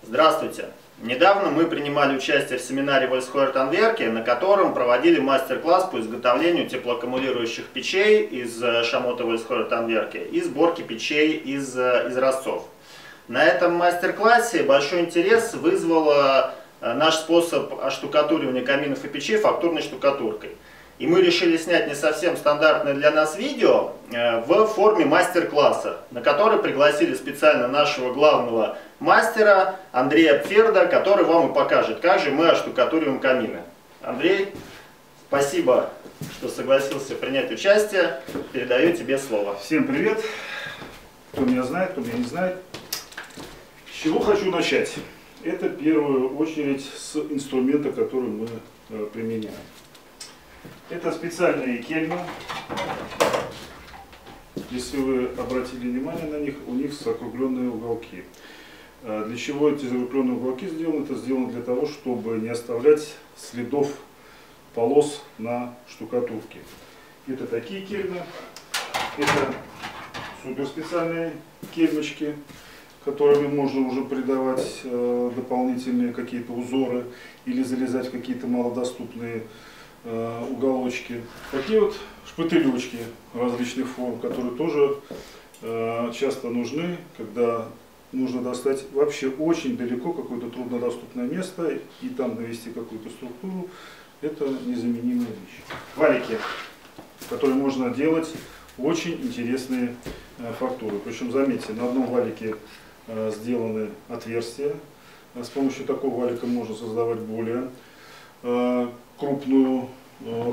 Здравствуйте! Недавно мы принимали участие в семинаре Вольсхойер Тандверке, на котором проводили мастер-класс по изготовлению теплоаккумулирующих печей из шамота Вольсхойер Тандверке и сборке печей из изразцов. На этом мастер-классе большой интерес вызвал наш способ оштукатуривания каминов и печей фактурной штукатуркой. И мы решили снять не совсем стандартное для нас видео в форме мастер-класса, на который пригласили специально нашего главного мастера Андрея Пферда, который вам и покажет, как же мы оштукатуриваем камины. Андрей, спасибо, что согласился принять участие. Передаю тебе слово. Всем привет! Кто меня знает, кто меня не знает. С чего хочу начать? Это в первую очередь с инструмента, который мы применяем. Это специальные кельмы. Если вы обратили внимание на них, у них закругленные уголки. Для чего эти закругленные уголки сделаны? Это сделано для того, чтобы не оставлять следов полос на штукатурке. Это такие кельмы. Это суперспециальные кельмочки, которыми можно уже придавать дополнительные какие-то узоры или залезать в какие-то малодоступные уголочки. Такие вот шпателечки различных форм, которые тоже часто нужны, когда нужно достать вообще очень далеко какое-то труднодоступное место и там навести какую-то структуру. Это незаменимая вещь. Валики, которые можно делать очень интересные фактуры. Причем, заметьте, на одном валике сделаны отверстия. С помощью такого валика можно создавать более крупную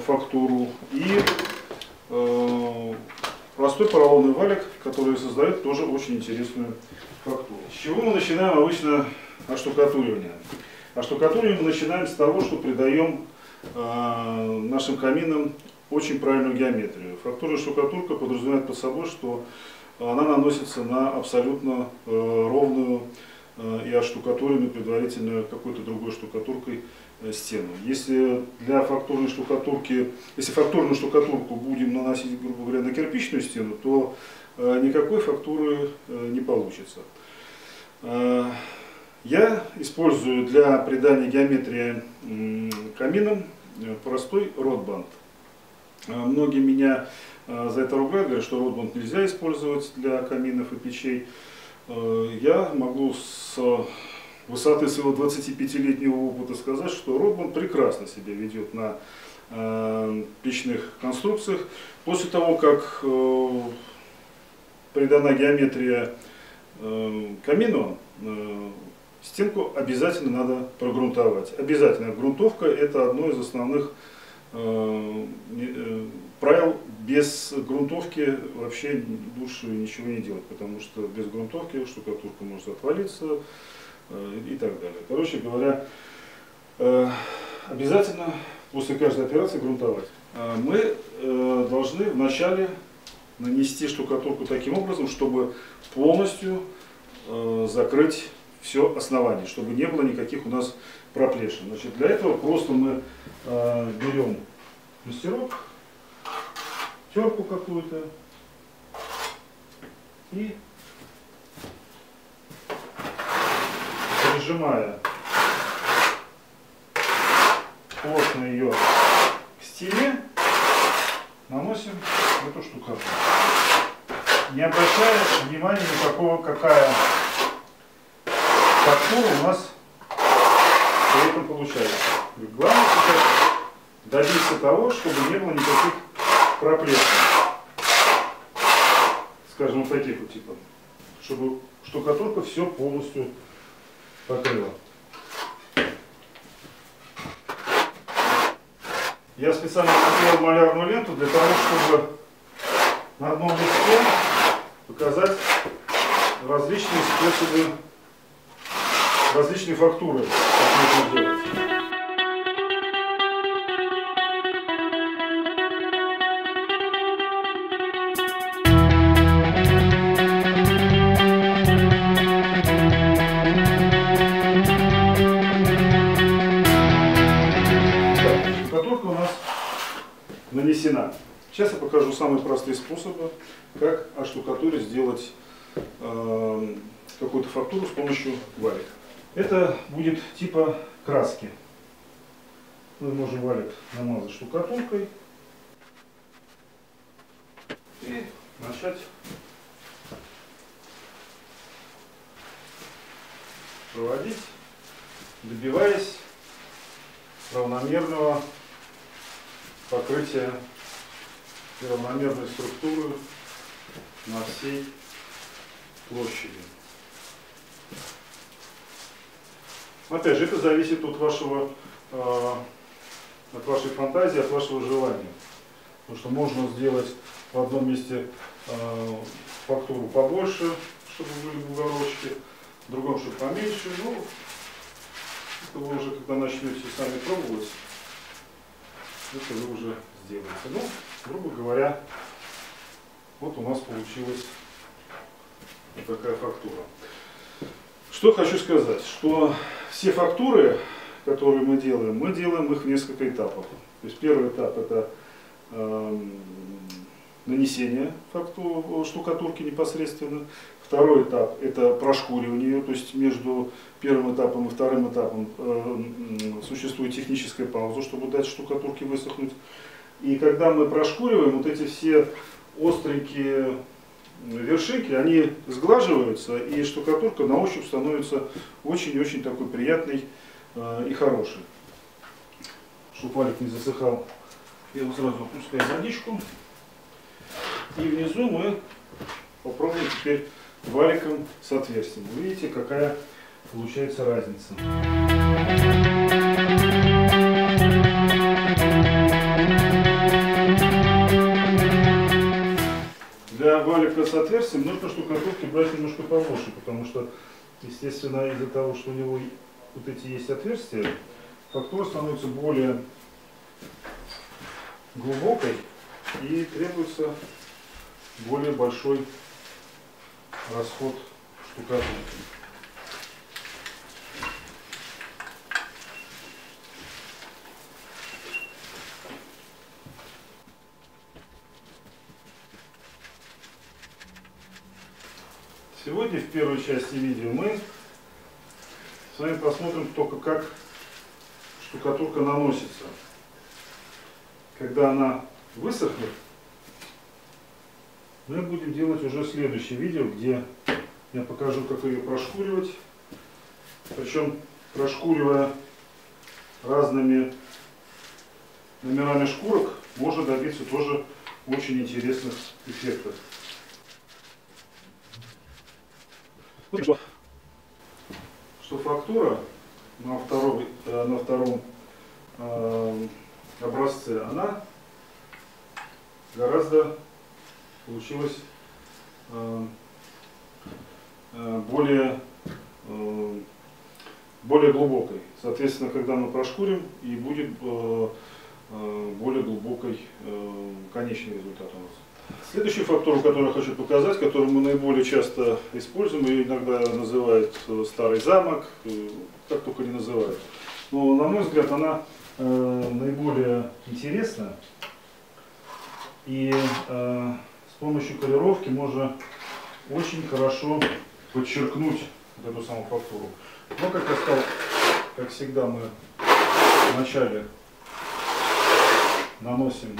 фактуру и простой поролонный валик, который создает тоже очень интересную фактуру. С чего мы начинаем обычно оштукатуривание? Оштукатуривание мы начинаем с того, что придаем нашим каминам очень правильную геометрию. Фактурная штукатурка подразумевает под собой, что она наносится на абсолютно ровную и оштукатуренную предварительно какой-то другой штукатуркой стену. Если для фактурной штукатурки, если фактурную штукатурку будем наносить, грубо говоря, на кирпичную стену, то никакой фактуры не получится. Я использую для придания геометрии каминам простой ротбанд. Многие меня за это ругают, говорят, что ротбанд нельзя использовать для каминов и печей. Я могу с высоты своего 25-летнего опыта сказать, что ротбанд прекрасно себя ведет на печных конструкциях. После того, как придана геометрия камину, стенку обязательно надо прогрунтовать. Обязательно. Грунтовка — это одно из основных правил. Без грунтовки вообще лучше ничего не делать, потому что без грунтовки штукатурка может отвалиться и так далее. Короче говоря, обязательно после каждой операции грунтовать. Мы должны вначале нанести штукатурку таким образом, чтобы полностью закрыть все основание, чтобы не было никаких у нас проплешин. Значит, для этого просто мы берем мастерок, терку какую-то и, прижимая плотно ее к стене, наносим эту штукатурку, не обращая внимания никакого, какая фактура у нас при этом получается. Главное сейчас добиться того, чтобы не было никаких проплешин, скажем, вот таких вот типа, чтобы штукатурка все полностью покрыла. Я специально купил малярную ленту для того, чтобы на одном листе показать различные способы, различные фактуры, как можно делать. Штукатурка у нас нанесена. Сейчас я покажу самые простые способы, как оштукатурить, сделать какую-то фактуру с помощью валика. Это будет типа краски. Мы можем валик намазать штукатуркой и начать проводить, добиваясь равномерного покрытия и равномерной структуры на всей площади. Опять же, это зависит от вашего, от вашей фантазии, от вашего желания. Потому что можно сделать в одном месте фактуру побольше, чтобы были бугорочки, в другом, чтобы поменьше. Ну, это вы уже, когда начнете сами пробовать, это вы уже сделаете. Ну, грубо говоря, вот у нас получилась вот такая фактура. Что хочу сказать, что все фактуры, которые мы делаем их в несколько этапов. То есть первый этап — это нанесение штукатурки непосредственно. Второй этап — это прошкуривание ее, то есть между первым этапом и вторым этапом существует техническая пауза, чтобы дать штукатурке высохнуть. И когда мы прошкуриваем, вот эти все остренькие вершинки, они сглаживаются, и штукатурка на ощупь становится очень-очень такой приятной и хорошей. Чтобы валик не засыхал, я его сразу опускаю в водичку. И внизу мы попробуем теперь валиком с отверстием. Вы видите, какая получается разница. Для валика с отверстием нужно штукатурки брать немножко побольше, потому что, естественно, из-за того, что у него вот эти есть отверстия, фактура становится более глубокой и требуется более большой расход штукатурки. Сегодня в первой части видео мы с вами посмотрим только, как штукатурка наносится. Когда она высохнет, мы будем делать уже следующее видео, где я покажу, как ее прошкуривать. Причем прошкуривая разными номерами шкурок, можно добиться тоже очень интересных эффектов. Что фактура на втором образце, она гораздо получилась более глубокой. Соответственно, когда мы прошкурим, и будет более глубокой конечный результат у нас. Следующую фактуру, которую я хочу показать, которую мы наиболее часто используем, ее иногда называют старый замок, как только не называют. Но, на мой взгляд, она наиболее интересна. И с помощью колеровки можно очень хорошо подчеркнуть вот эту саму фактуру. Но, как я сказал, как всегда, мы вначале наносим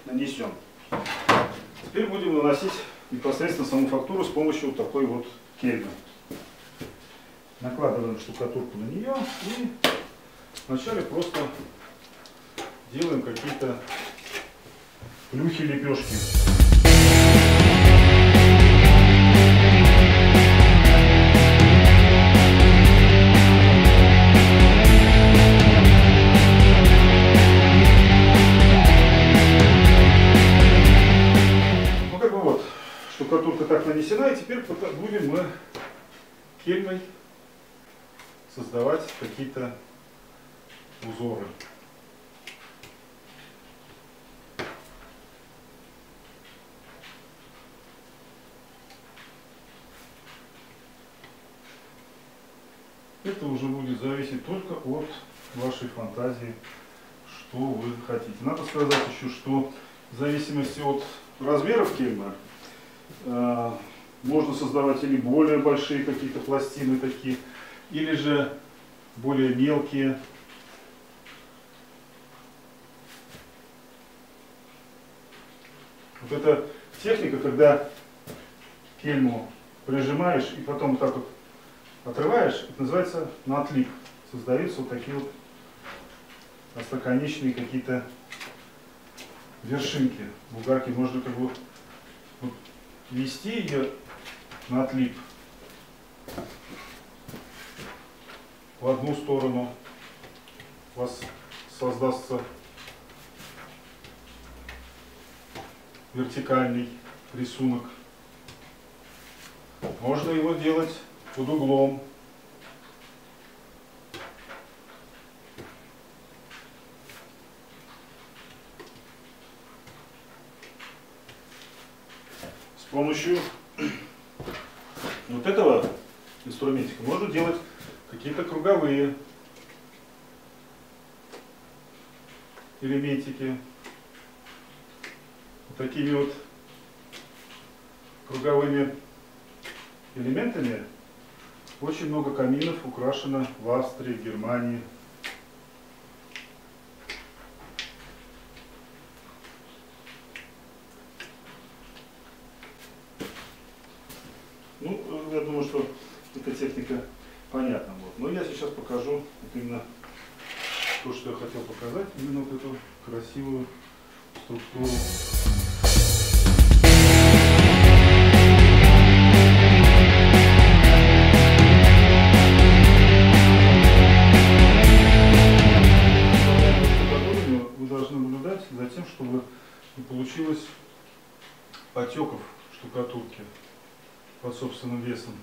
нанесен. Теперь будем наносить непосредственно саму фактуру с помощью вот такой вот кельмы. Накладываем штукатурку на нее и вначале просто делаем какие-то плюхи-лепешки. Штукатурка так нанесена, и теперь будем мы кельмой создавать какие-то узоры. Это уже будет зависеть только от вашей фантазии, что вы хотите. Надо сказать еще, что в зависимости от размеров кельма можно создавать или более большие какие-то пластины такие, или же более мелкие. Вот эта техника, когда кельму прижимаешь и потом вот так вот отрываешь, это называется наотлип. Создаются вот такие вот остроконечные какие-то вершинки бугарки. Можно как бы вот вести ее на отлип в одну сторону. У вас создастся вертикальный рисунок. Можно его делать под углом. С помощью вот этого инструментика можно делать какие-то круговые элементики. Вот такими вот круговыми элементами очень много каминов украшено в Австрии, Германии. Ну, я думаю, что эта техника понятна. Вот. Но я сейчас покажу вот именно то, что я хотел показать, именно вот эту красивую структуру. Вы должны наблюдать за тем, чтобы не получилось потеков штукатурки под собственным весом.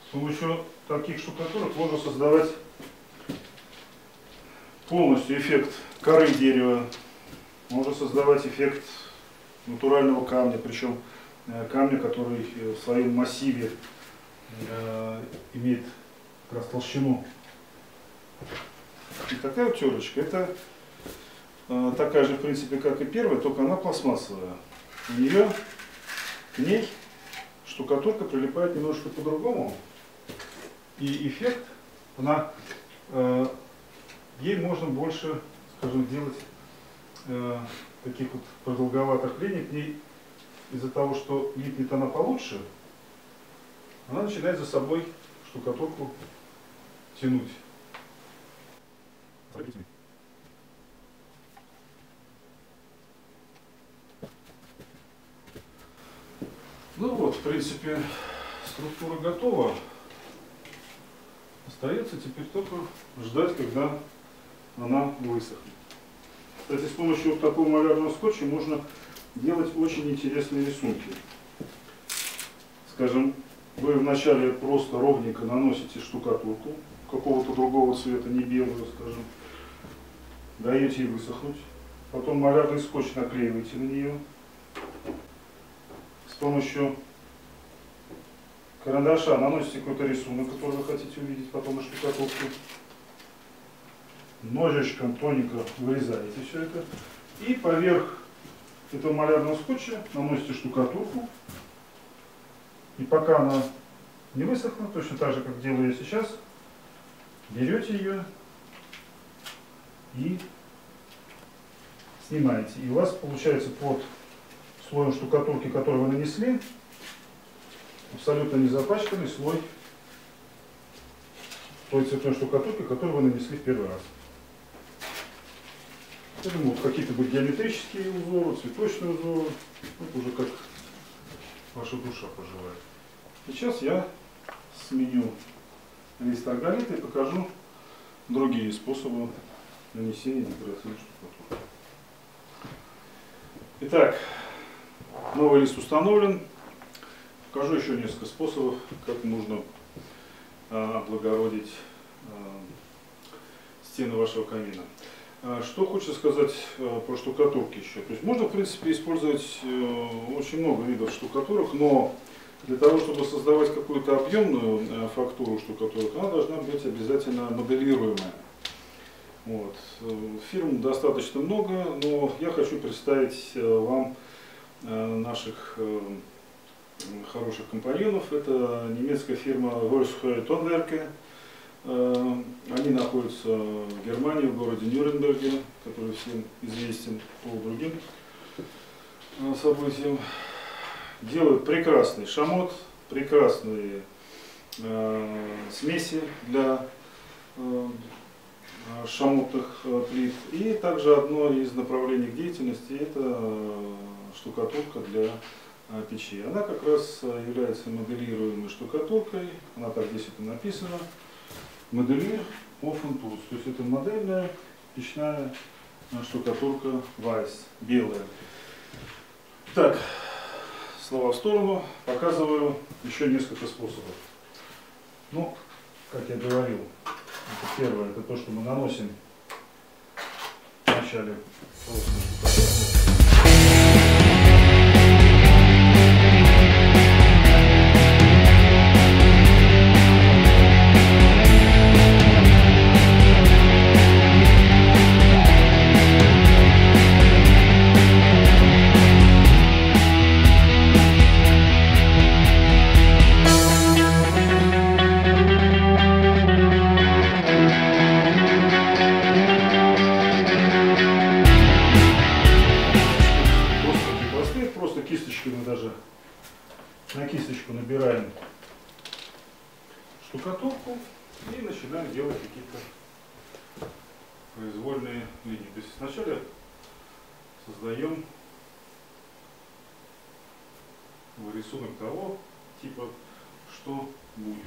С помощью таких штукатурок можно создавать полностью эффект коры дерева, можно создавать эффект натурального камня, причем камня, который в своем массиве имеет как раз толщину. И такая вот терочка, это такая же в принципе, как и первая, только она пластмассовая. К ней штукатурка прилипает немножко по-другому. И эффект, ей можно больше, скажем, делать таких вот продолговатых линий. К ней из-за того, что липнет она получше, она начинает за собой штукатурку тянуть. Ну вот, в принципе, структура готова. Остается теперь только ждать, когда она высохнет. Кстати, с помощью вот такого малярного скотча можно делать очень интересные рисунки. Скажем, вы вначале просто ровненько наносите штукатурку какого-то другого цвета, не белую, скажем, даете ей высохнуть, потом малярный скотч наклеиваете на нее. С помощью карандаша наносите какой-то рисунок, который вы хотите увидеть потом на штукатурку. Ножичком тоненько вырезаете все это. И поверх этого малярного скотча наносите штукатурку. И пока она не высохла, точно так же, как делаю я сейчас, берете ее и снимаете. И у вас получается под слоем штукатурки, который вы нанесли, абсолютно не запачканный слой той цветной штукатурки, которую вы нанесли в первый раз. Я думаю, вот какие-то будут геометрические узоры, цветочные узоры, это уже как ваша душа пожелает. Сейчас я сменю лист арголита и покажу другие способы нанесения декоративной штукатурки. Итак, новый лист установлен. покажу еще несколько способов, как можно облагородить стены вашего камина. Что хочется сказать про штукатурки еще. То есть можно, в принципе, использовать очень много видов штукатурок, но для того, чтобы создавать какую-то объемную фактуру штукатурок, она должна быть обязательно моделируемая. Вот. Фирм достаточно много, но я хочу представить вам наших хороших компаньонов. Это немецкая фирма Wolfshohe Tonwerke. Они находятся в Германии, в городе Нюрнберге, который всем известен по другим событиям. Делают прекрасный шамот, прекрасные смеси для шамотных плит. И также одно из направлений деятельности — это штукатурка для печи. Она как раз является моделируемой штукатуркой, она так здесь это написано. Моделир Offen Tools, то есть это модельная печная штукатурка Weiss, белая. Так, слова в сторону, показываю еще несколько способов. Ну, как я говорил, первое — это то, что мы наносим в начале штукатурки. Мы даже на кисточку набираем штукатурку и начинаем делать какие-то произвольные линии. То есть сначала создаем рисунок того типа, что будет.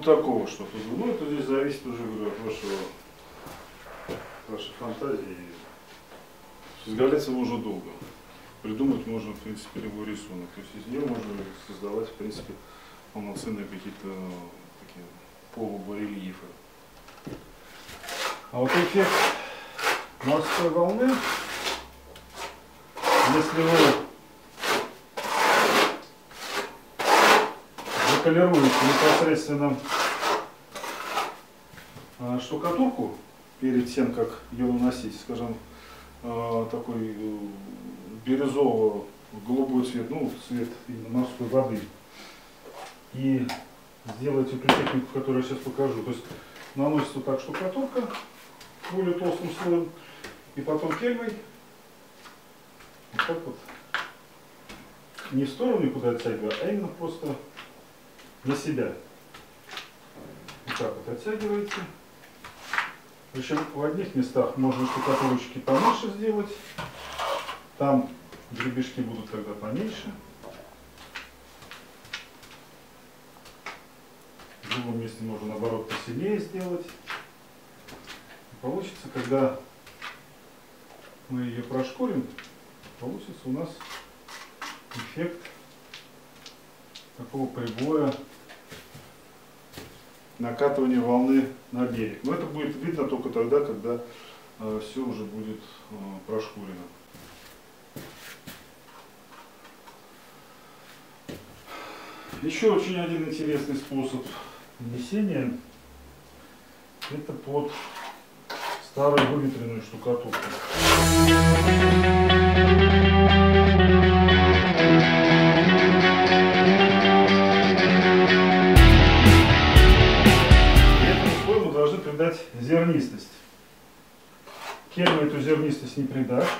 Такого что-то. Ну, это здесь зависит уже, говорю, от вашей фантазии. Изгаляться можно долго. Придумать можно, в принципе, любой рисунок. То есть из нее можно создавать, в принципе, полноценные какие-то такие полубарельефы. А вот эффект морской волны, если вы заколируете непосредственно штукатурку перед тем, как ее наносить, скажем, такой бирюзово-голубой цвет, ну, цвет именно морской воды, и сделаете ту технику, которую я сейчас покажу. То есть наносится так штукатурка более толстым слоем, и потом кельмой вот так вот, не в сторону никуда оттягивая, а именно просто на себя. Вот так вот оттягиваете. Причем в одних местах можно штукатурочки поменьше сделать, там гребешки будут тогда поменьше. В другом месте можно, наоборот, посильнее сделать. И получится, когда мы ее прошкурим, получится у нас эффект такого прибоя накатывания волны на берег. Но это будет видно только тогда, когда все уже будет прошкурено. Еще очень один интересный способ нанесения — это под старую выветренную штукатурку. Этому слою мы должны придать зернистость. Кельма эту зернистость не придаст.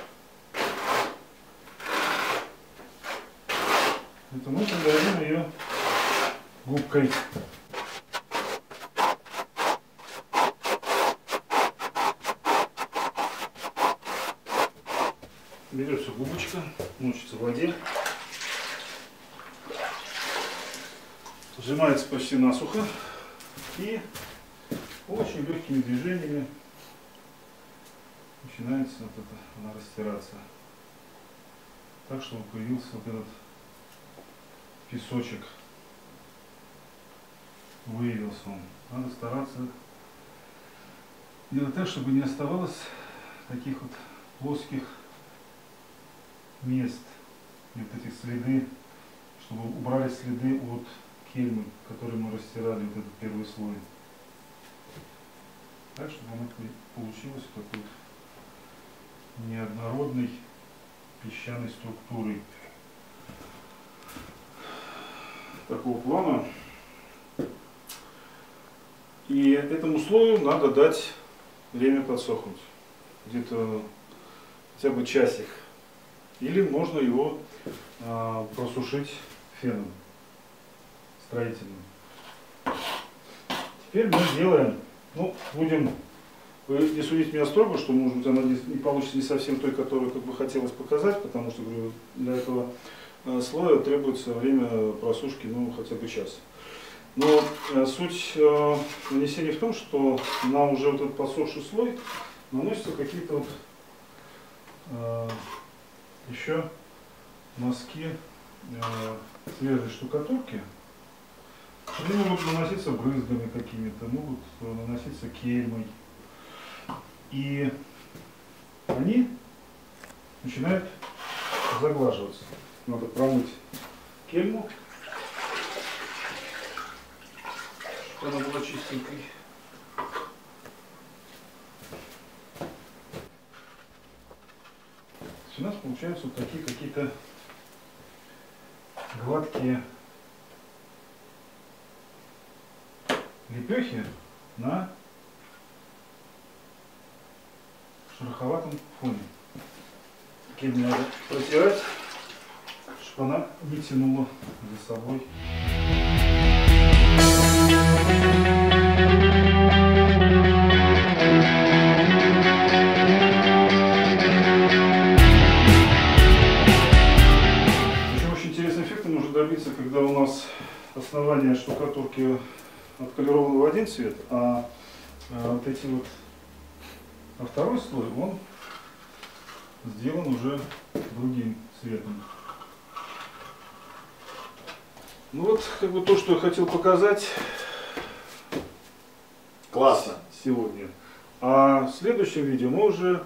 Это мы придадим ее губкой. Берется губочка, мочится в воде, сжимается почти насухо и очень легкими движениями начинается вот это, она растираться, так, чтобы появился вот этот песочек, выявился он. Надо стараться делать так, чтобы не оставалось таких вот плоских мест, вот этих следы, чтобы убрали следы от кельмы, которые мы растирали, вот этот первый слой. Так, чтобы оно получилось такой неоднородной песчаной структурой. Такого плана. И этому слою надо дать время подсохнуть. Где-то хотя бы часик. Или можно его просушить феном строительным. Теперь мы делаем, будем, вы не судите меня строго, что может быть она не получится не совсем той, которую как бы хотелось показать, потому что, говорю, для этого слоя требуется время просушки, хотя бы час. Но суть нанесения в том, что на уже вот этот подсохший слой наносятся какие-то вот еще мазки свежей штукатурки. Они могут наноситься брызгами какими-то, могут наноситься кельмой. И они начинают заглаживаться. Надо промыть кельму, чтобы она была чистенькой. У нас получаются вот такие какие-то гладкие лепехи на шероховатом фоне. Кельму надо протирать, чтобы она не тянула за собой. Добиться, когда у нас основание штукатурки отколировано в один цвет, а вот эти вот, второй слой, он сделан уже другим цветом. Как бы то, что я хотел показать. Классно. Сегодня. А в следующем видео мы уже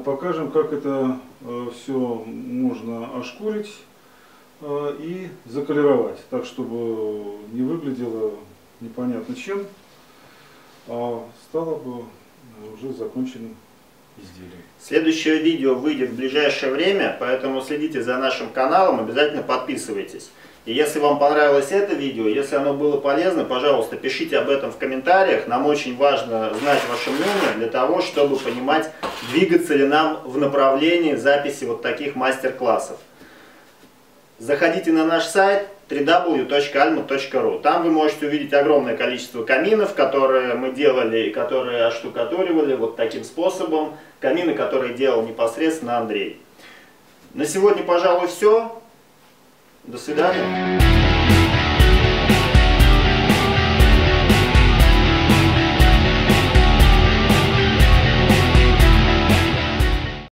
покажем, как это все можно ошкурить и заколеровать, так, чтобы не выглядело непонятно чем, а стало бы уже законченным изделием. Следующее видео выйдет в ближайшее время, поэтому следите за нашим каналом, обязательно подписывайтесь. И если вам понравилось это видео, если оно было полезно, пожалуйста, пишите об этом в комментариях. Нам очень важно знать ваше мнение для того, чтобы понимать, двигаться ли нам в направлении записи вот таких мастер-классов. Заходите на наш сайт www.almut.ru. Там вы можете увидеть огромное количество каминов, которые мы делали и которые оштукатуривали вот таким способом. Камины, которые делал непосредственно Андрей. На сегодня, пожалуй, все. До свидания.